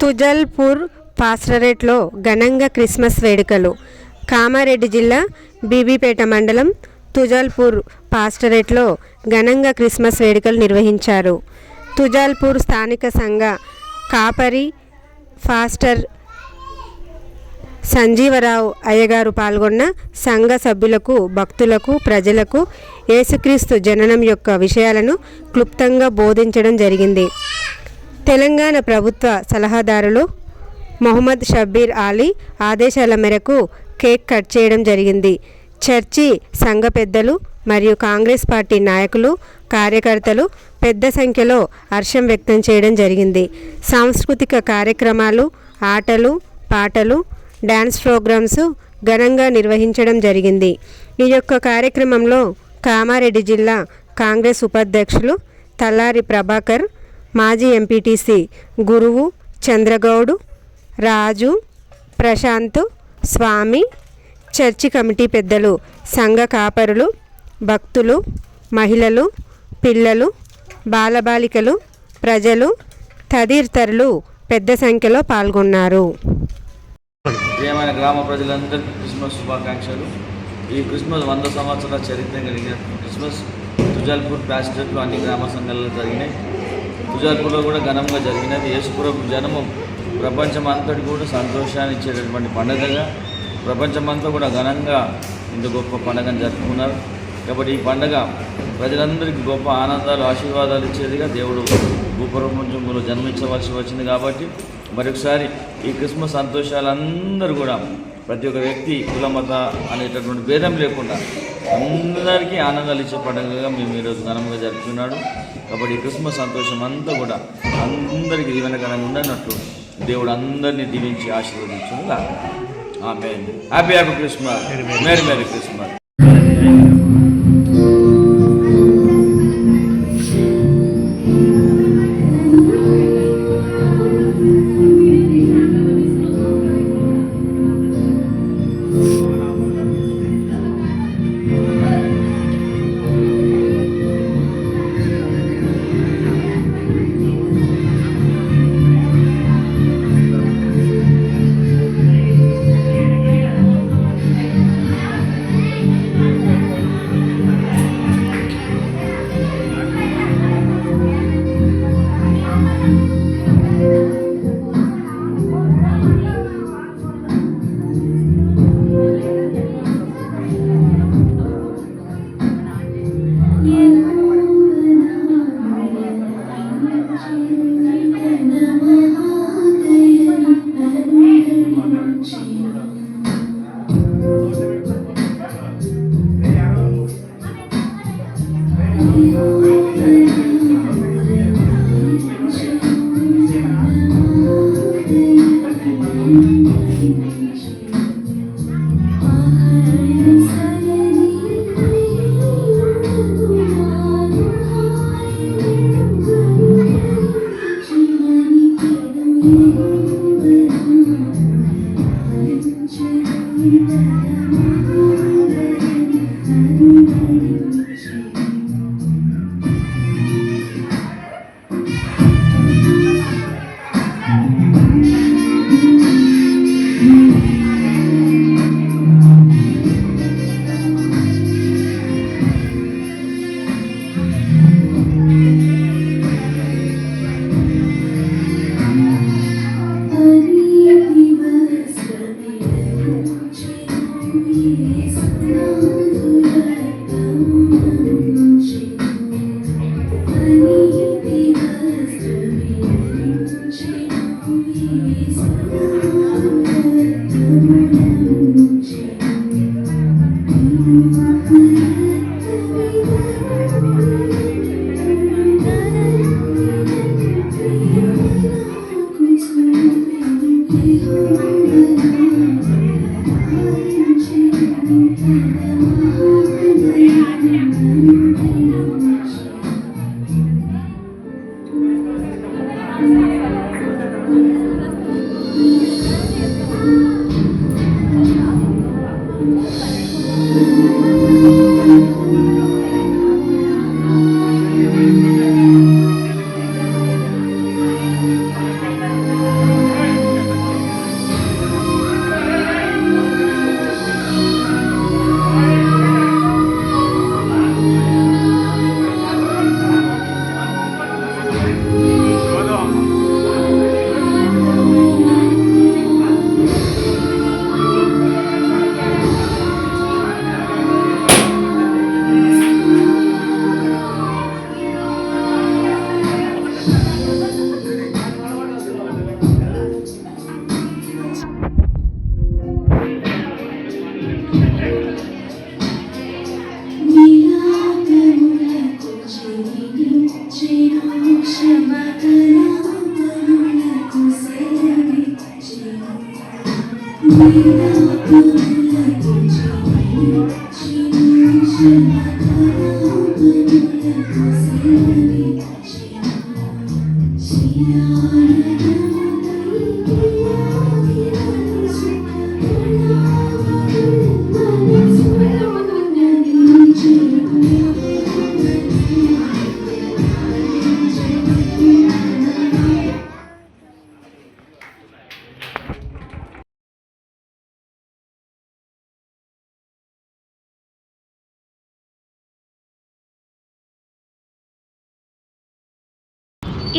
తుజల్పూర్ పాస్టరేట్లో ఘనంగా క్రిస్మస్ వేడుకలు. కామారెడ్డి జిల్లా బీబీపేట మండలం తుజల్పూర్ పాస్టరేట్లో ఘనంగా క్రిస్మస్ వేడుకలు నిర్వహించారు. తుజల్పూర్ స్థానిక సంఘ కాపరి ఫాస్టర్ సంజీవరావు అయ్యగారు పాల్గొన్న సంఘ సభ్యులకు, భక్తులకు, ప్రజలకు యేసుక్రీస్తు జననం యొక్క విషయాలను క్లుప్తంగా బోధించడం జరిగింది. తెలంగాణ ప్రభుత్వ సలహాదారులు మొహమ్మద్ షబ్బీర్ అలీ ఆదేశాల మేరకు కేక్ కట్ చేయడం జరిగింది. చర్చి సంఘ పెద్దలు మరియు కాంగ్రెస్ పార్టీ నాయకులు, కార్యకర్తలు పెద్ద సంఖ్యలో హర్షం వ్యక్తం చేయడం జరిగింది. సాంస్కృతిక కార్యక్రమాలు, ఆటలు, పాటలు, డ్యాన్స్ ప్రోగ్రామ్స్ ఘనంగా నిర్వహించడం జరిగింది. ఈ యొక్క కార్యక్రమంలో కామారెడ్డి జిల్లా కాంగ్రెస్ ఉపాధ్యక్షులు తల్లారి ప్రభాకర్, మాజీ ఎంపీటీసీ గురువు చంద్రగౌడు, రాజు, ప్రశాంత్, స్వామి, చర్చి కమిటీ పెద్దలు, సంఘ కాపరులు, భక్తులు, మహిళలు, పిల్లలు, బాలబాలికలు, ప్రజలు తదితరులు పెద్ద సంఖ్యలో పాల్గొన్నారు. ప్రియమైన గ్రామ ప్రజలందరికీ క్రిస్మస్ శుభాకాంక్షలు. ఈ క్రిస్మస్ 100 సంవత్సరాల చరిత్ర కలిగిన క్రిస్మస్ తుజల్పూర్ ప్యాస్టర్లో అన్ని గ్రామ సంఘాలలో జరిగినాయి. తుజల్పూర్లో కూడా ఘనంగా జరిగినది. యేసుప్రభు జన్మం ప్రపంచమంతటి కూడా సంతోషాన్ని ఇచ్చేటటువంటి పండుగగా ప్రపంచమంతా కూడా ఘనంగా ఇంత గొప్ప పండుగను జరుపుకున్నారు. కాబట్టి ఈ పండుగ ప్రజలందరికీ గొప్ప ఆనందాలు, ఆశీర్వాదాలు ఇచ్చేదిగా దేవుడు భూప్రపంచంలో జన్మించవలసి వచ్చింది. కాబట్టి మరొకసారి ఈ క్రిస్మస్ సంతోషాలందరూ కూడా ప్రతి ఒక్క వ్యక్తి కులమత అనేటటువంటి భేదం లేకుండా అందరికీ ఆనందాలు ఇచ్చే పండుగగా మేము ఈరోజు ఘనంగా జరుపుతున్నాడు. కాబట్టి ఈ క్రిస్మస్ సంతోషం అంతా కూడా అందరికీ దీవెనకరంగా ఉండనట్లు దేవుడు అందరినీ దీవించి ఆశీర్వదించుగా. Amen. Happy Christmas. Merry Christmas.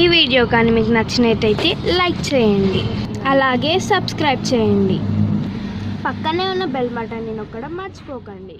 ఈ వీడియో కానీ మీకు నచ్చినట్టయితే లైక్ చేయండి, అలాగే సబ్స్క్రైబ్ చేయండి. పక్కనే ఉన్న బెల్ బటన్ని నొక్కడం మర్చిపోకండి.